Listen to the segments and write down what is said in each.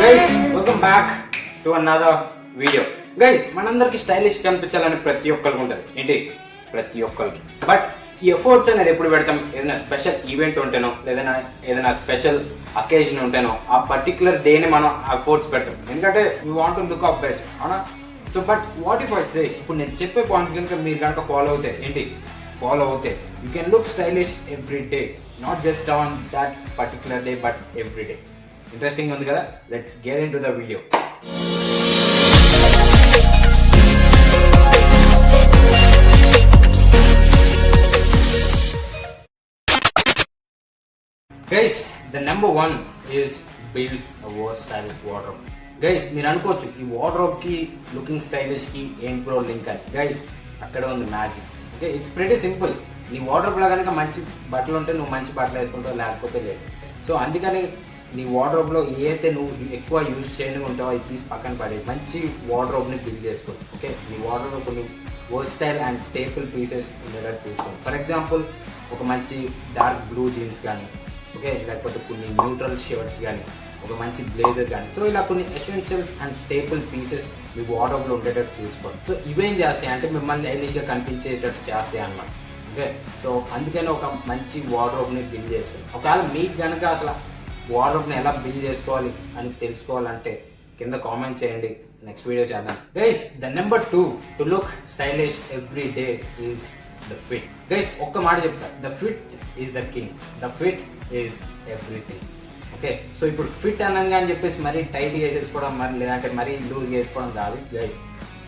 Guys welcome back to another video. Guys మనందరికి stylish కనిపించాలని ప్రతి ఒక్కరికి ఉంటుంది, ఏంటి ప్రతి ఒక్కరికి. బట్ ఈ ఎఫర్ట్స్ అనేది ఎప్పుడు పెడతాం? ఏదైనా స్పెషల్ ఈవెంట్ ఉంటేనో, లేదా ఏదైనా స్పెషల్ అకేషన్ ఉంటేనో ఆ పర్టికులర్ డేని మనం ఎఫర్ట్స్ పెడతాం, ఎందుకంటే we want to look of best, అవునా? So but what if I say, ఇప్పుడు నేను చెప్పే పాయింట్స్ కనుక మీరు కనుక ఫాలో అవుతే, ఏంటి ఫాలో అవుతే, you can look stylish every day, not just on that particular day but every day. Interesting ఉంది కదా? Let's get into the video. Guys the number 1 is build a versatile wardrobe. Guys మీరు అనుకోవచ్చు ఈ wardrobe కి looking stylish కి ఏం pro link అని. Guys అక్కడ ఉంది magic. Okay, it's pretty simple. నీ వార్డ్రోబ్ లో కనుక మంచి బట్టలు ఉంటే నువ్వు మంచి బట్టలు వేసుకుంటావు, లేకపోతే లేదు. సో అందుకని నీ వార్డ్రోబ్లో ఏదైతే నువ్వు ఎక్కువ యూజ్ చేయని ఉంటావో అది తీసి పక్కన పడేసి మంచి వార్డ్రోబ్ని బిల్డ్ చేసుకో. ఓకే, నీ వార్డ్రోబ్లో కొన్ని వర్స్టైల్ అండ్ స్టేపుల్ పీసెస్ ఉండేలా చూసుకోండి. ఫర్ ఎగ్జాంపుల్ ఒక మంచి డార్క్ బ్లూ జీన్స్ కానీ, ఓకే, లేకపోతే కొన్ని న్యూట్రల్ షర్ట్స్ కానీ, ఒక మంచి బ్లేజర్ కానీ. సో ఇలా కొన్ని ఎసెన్షియల్స్ అండ్ స్టేపుల్ పీసెస్ మీ వార్డ్రోబ్లో ఉండేటట్టు చూసుకోండి. సో ఇవేం చేస్తాయి అంటే మిమ్మల్ని స్టైలిష్గా కనిపించేటట్టు చేస్తాయి అన్నమాట. ఓకే, సో అందుకని ఒక మంచి వార్డ్రోబ్ని బిల్డ్ చేసుకోండి. ఒకవేళ మీకు కనుక అసలు వార్డ్రోబ్ని ఎలా బిల్డ్ చేసుకోవాలి అని తెలుసుకోవాలంటే కింద కామెంట్ చేయండి, నెక్స్ట్ వీడియో చేద్దాం. Guys the number 2 to look stylish every day is the fit. Guys ఒక్క మాట చెప్తా, the fit is the king, the fit is everything. Okay, so ఇప్పుడు ఫిట్ అనగా అని చెప్పేసి మరీ టైట్ వేసేసుకోవడం, మరి లేదంటే మరీ లూజ్ చేసుకోవడం కాదు గైస్.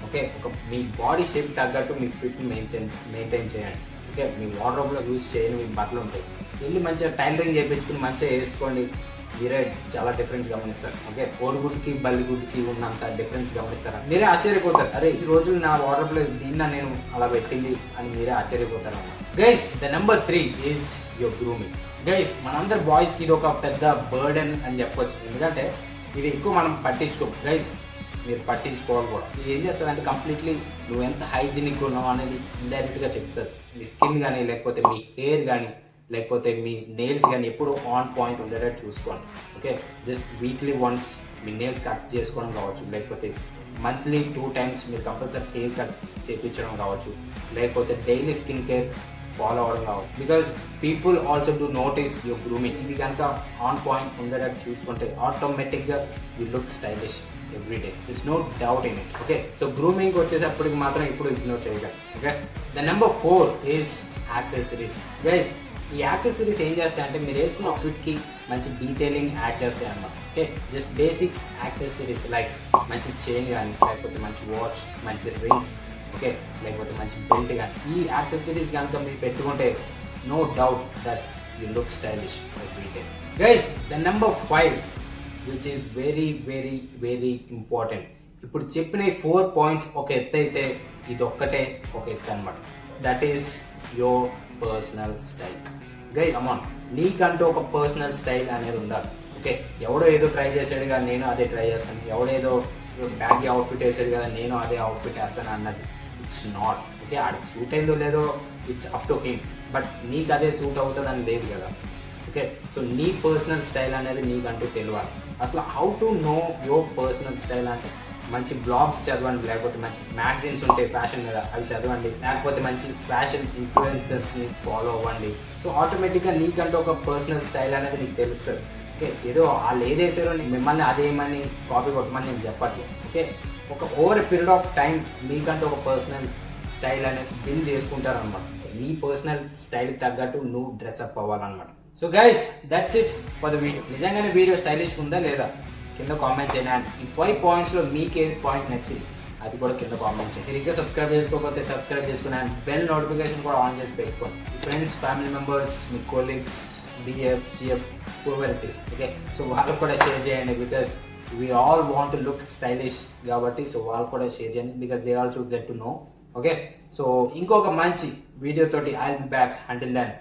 ఓకే, ఒక మీ బాడీ షేప్ తగ్గట్టు మీ ఫిట్ని మెయింటైన్ చేయండి. ఓకే, మీ వార్డ్రోబ్లో యూజ్ చేయని మీ బట్టలు ఉంటాయి, వెళ్ళి మంచిగా టైలరింగ్ చేయించుకుని మంచిగా వేసుకోండి, మీరే చాలా డిఫరెన్స్ గమనిస్తారు. ఓకే, కోడిగుడ్కి బల్లిగుడ్కి ఉన్నంత డిఫరెన్స్ గమనిస్తారా? మీరే ఆశ్చర్యపోతారు, అరే ఈ రోజులు నా వార్డ్రోబ్లో దీన్ని నేను అలా పెట్టింది అని మీరే ఆశ్చర్యపోతారు అన్నమాట. Guys the number 3 is your grooming. Guys మనందరు బాయ్స్కి ఇది ఒక పెద్ద బర్డెన్ అని చెప్పొచ్చు, ఎందుకంటే ఇది ఎక్కువ మనం పట్టించుకోం. గైస్ మీరు పట్టించుకోవాలి కూడా. ఇది ఏం చేస్తుంది కంప్లీట్లీ నువ్వు ఎంత హైజీనిక్ ఉన్నావు అనేది ఇండైరెక్ట్గా చెప్తుంది. మీ స్కిన్ కానీ, లేకపోతే మీ హెయిర్ కానీ, లేకపోతే మీ నెయిల్స్ కానీ ఎప్పుడు ఆన్ పాయింట్ ఉండేటట్టు చూసుకోండి. ఓకే, జస్ట్ వీక్లీ వన్స్ మీ నెయిల్స్ కట్ చేసుకోవడం కావచ్చు, లేకపోతే మంత్లీ 2 times మీరు కంపల్సరీ హెయిర్ కట్ చేయించడం కావచ్చు, లేకపోతే డైలీ స్కిన్ కేర్ ఫాలో అవ్వడం కావచ్చు. Because people also do notice your grooming. ఇది కనుక ఆన్ పాయింట్ ఉండేటట్టు చూసుకుంటే ఆటోమేటిక్గా you look stylish every day. It's no doubt in it. Okay, so grooming వచ్చేటప్పటికి మాత్రం ఇప్పుడు ఇగ్నోర్ చేయగలరు. Okay, the number 4 is accessories. Guys ఈ యాక్సెసరీస్ ఏం చేస్తాయంటే మీరు వేసుకున్న ఫిట్కి మంచి డీటెయిలింగ్ యాడ్ చేస్తాయి అన్నమాట. Okay, just basic accessories like మంచి చైన్ కానీ, లేకపోతే మంచి వాచ్, మంచి రింగ్స్, ఓకే, లేకపోతే మంచి బెల్ట్ కానీ. ఈ యాక్సెసరీస్ కనుక మీరు పెట్టుకుంటే no doubt that you look stylish every day. Guys the number 5 which is very very very important. ఇప్పుడు చెప్పిన 4 points ఒక ఎత్తు అయితే ఇది ఒక్కటే ఒక ఎత్తు అనమాట. That is your personal style. Guys come on, నీకంటూ ఒక పర్సనల్ స్టైల్ అనేది ఉండాలి. ఓకే, ఎవడో ఏదో ట్రై చేసాడు కదా నేను అదే ట్రై చేస్తాను, ఎవడేదో బ్యాగీ అవుట్ఫిట్ వేసాడు కదా నేను అదే అవుట్ఫిట్ వేస్తాను అన్నది ఇట్స్ నాట్. ఓకే, ఆడికి సూట్ అయిందో లేదో it's up to him, but నీకు అదే సూట్ అవుతుంది అని లేదు కదా. ఓకే, సో నీ పర్సనల్ స్టైల్ అనేది నీకంటూ తెలియాలి. అసలు how to know your personal style అంటే మంచి బ్లాగ్స్ చదవండి, లేకపోతే మంచి మ్యాగజైన్స్ ఉంటాయి ఫ్యాషన్ మీద, అవి చదవండి, లేకపోతే మంచి ఫ్యాషన్ ఇన్ఫ్లుయెన్సర్స్ని ఫాలో అవ్వండి. సో ఆటోమేటిక్గా నీకంటూ ఒక పర్సనల్ స్టైల్ అనేది నీకు తెలుస్తుంది. ఓకే, ఏదో వాళ్ళు ఏదేసారో మిమ్మల్ని అదేమని కాపీ కొట్టమని నేను చెప్పట్లేదు. ఓకే, ఒక ఓవర్ పీరియడ్ ఆఫ్ టైం మీకంటూ ఒక పర్సనల్ స్టైల్ అనేది బిల్డ్ చేసుకుంటారనమాట. నీ పర్సనల్ స్టైల్ తగ్గట్టు నువ్వు డ్రెస్అప్ అవ్వాలన్నమాట. So guys that's it for the video. నిజంగానే వీడియో స్టైలిష్ ఉందా లేదా కింద కామెంట్ చేయండి. అండ్ ఈ 5 pointsలో మీకు ఏ పాయింట్ నచ్చింది అది కూడా కింద కామెంట్ చేయండి. మీరు ఇంకా సబ్స్క్రైబ్ చేసుకోకపోతే సబ్స్క్రైబ్ చేసుకుని అండ్ బెల్ నోటిఫికేషన్ కూడా ఆన్ చేసి పెట్టుకోండి. ఫ్రెండ్స్, ఫ్యామిలీ మెంబర్స్, మీ colleagues, BF, GF, whoever it is. Okay, so వాళ్ళకు కూడా షేర్ చేయండి, because we all want to look stylish కాబట్టి. సో వాళ్ళు కూడా షేర్ చేయండి, because they also get to know. Okay, so ఇంకొక మంచి వీడియో తోటి I will be back. Until then